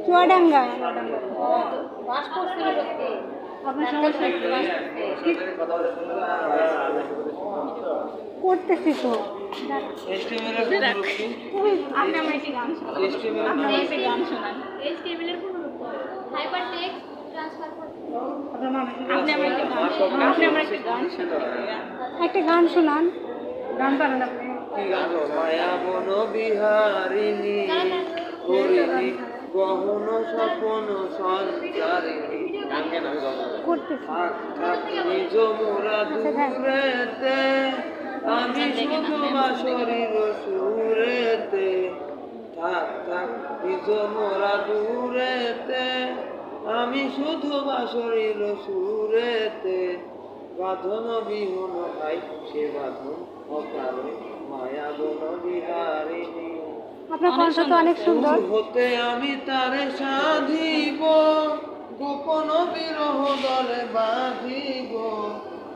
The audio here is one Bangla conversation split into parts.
চুয়াডাঙ্গা। করতেছি তো। আপনি আমার একটি গান শোনান। একটা গান শোনান। গান পারেন আপনি? মায়া বন বিহারিণী হরিণী গহন স্বপন সঞ্চারিণী নিজ মোরা দূরেতে আমি শুধু বাঁশরীর সুরেতে থাক থাক নিজ মোরা দূরেতে আমি শুধু বাঁশরীর সুরেতে বাঁধন বিহন ভাই সে বাঁধন অকারণ মায়া বন বিহারিণী। আপনার কণ্ঠ তো অনেক সুন্দর। হতে আমি তারে সাধিব গোপন বিরহ দলে বাঁধিব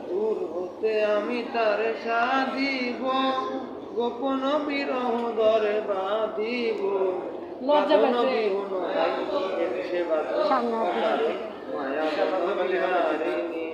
দূর হতে আমি তারে সাধিব গোপন বিরহ দলে বাঁধিব বাঁধন বিহন ভাই সে বাঁধন অকারণ মায়া বন বিহারিণী।